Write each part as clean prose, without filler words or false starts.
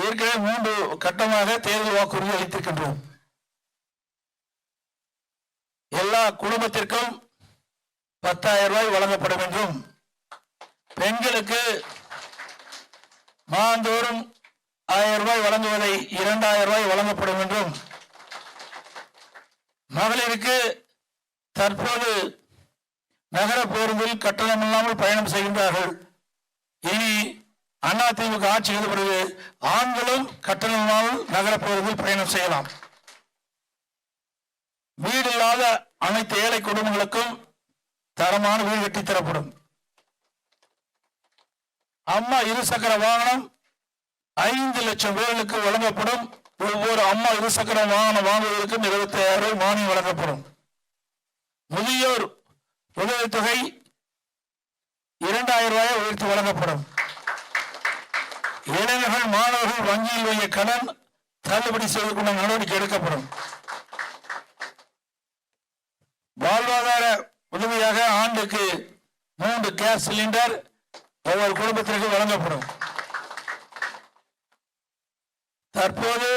ஏற்கனவே 3 கட்டமாக தேர்தல் வாக்குறுதி அளித்திருக்கின்றோம். எல்லா குடும்பத்திற்கும் 10,000 ரூபாய் வழங்கப்படும் என்றும், பெண்களுக்கு மாதந்தோறும் 1000 ரூபாய் வழங்குவதை 2000 ரூபாய் வழங்கப்படும் என்றும், மகளிருக்கு தற்போது நகர பேருந்தில் கட்டணம் இல்லாமல் பயணம் செய்கின்றார்கள். இனி அதிமுக ஆட்சிக்கு பிறகு ஆண்களும் கட்டணம் இல்லாமல் நகர பேருந்தில் பயணம் செய்யலாம். வீடு இல்லாத அனைத்து ஏழை குடும்பங்களுக்கும் தரமான வீடு கட்டி தரப்படும். அம்மா இருசக்கர வாகனம் 5 லட்சம் பேர்களுக்கு வழங்கப்படும். ஒவ்வொரு அம்மா இருசக்கர வாகனம் வாங்குவதற்கும் 25,000 ரூபாய் மானியம் வழங்கப்படும். முதியோர் உதவித்தொகை 2,000 ரூபாயை உயர்த்தி வழங்கப்படும். இளைஞர்கள் மாணவர்கள் வங்கியில் வைய கடன் தள்ளுபடி செய்யக்கூடிய நடவடிக்கை எடுக்கப்படும். வாழ்வாதார உதவியாக ஆண்டுக்கு 3 கேஸ் சிலிண்டர் ஒவ்வொரு குடும்பத்திற்கு வழங்கப்படும். தற்போது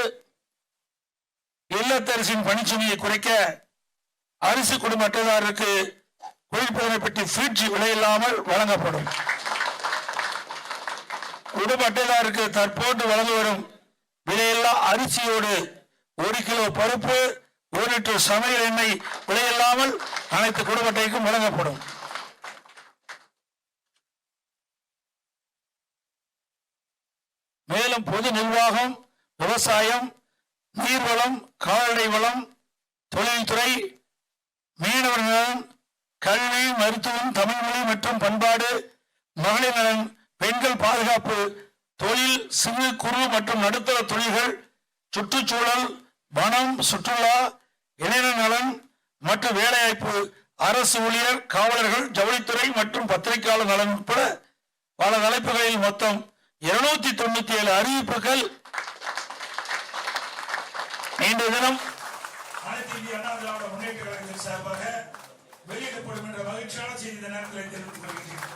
இல்லத்தரசின் பணிச்சுமையை குறைக்க அரிசி குடும்ப அட்டைதாரருக்கு குளிர்பதன பெட்டி ஃப்ரிட்ஜ் விலையில்லாமல் வழங்கப்படும். குடும்ப அட்டைதாருக்கு தற்போது வழங்கி வரும் விலையில்லா அரிசியோடு 1 கிலோ பருப்பு 1 லிட்டர் சமையல் எண்ணெய் விலையில்லாமல் அனைத்து குடும்ப அட்டைக்கும் வழங்கப்படும். மேலும் பொது நிர்வாகம், விவசாயம், நீர்வளம், கால்நடை வளம், தொழில்துறை, மீனவர் நலன், கல்வி, மருத்துவம், தமிழ் மொழி மற்றும் பண்பாடு, மகளிர் நலன், பெண்கள் பாதுகாப்பு, தொழில், சிறு குறு மற்றும் நடுத்தர தொழில்கள், சுற்றுச்சூழல், வனம், சுற்றுலா, இளைஞர் நலன் மற்றும் வேலைவாய்ப்பு, அரசு ஊழியர், காவலர்கள், ஜவுளித்துறை மற்றும் பத்திரிகையாளர் நலன் உட்பட பல தலைப்புகளில் மொத்தம் 297 அறிவிப்புகள் இன்றைய தினம் அனைத்து இந்திய அண்ணா திராவிட முன்னேற்ற கழகத்தின் சார்பாக வெளியிடப்படும் என்ற மகிழ்ச்சியான செய்தி இந்த நேரத்தில் தெரிவித்துக் கொள்கிறேன்.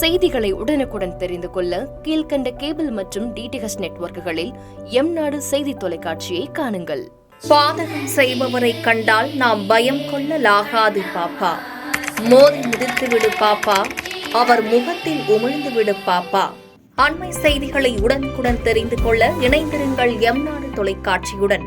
செய்திகளை உடனுக்குடன் தெரிந்து கொள்ள கீழ்கண்ட கேபிள் மற்றும் டிடிஎச் நெட்வொர்க்குகளில் எம்நாடு செய்தி தொலைக்காட்சியை காணுங்கள். பாதகம் செய்பவரை கண்டால் நாம் பயம் கொள்ளலாகாது பாப்பா. மோதி மிதித்துவிடு பாப்பா, அவர் முகத்தில் உமிழ்ந்துவிடு பாப்பா. அண்மை செய்திகளை உடனுக்குடன் தெரிந்து கொள்ள இணைந்திருங்கள் எம்நாடு தொலைக்காட்சியுடன்.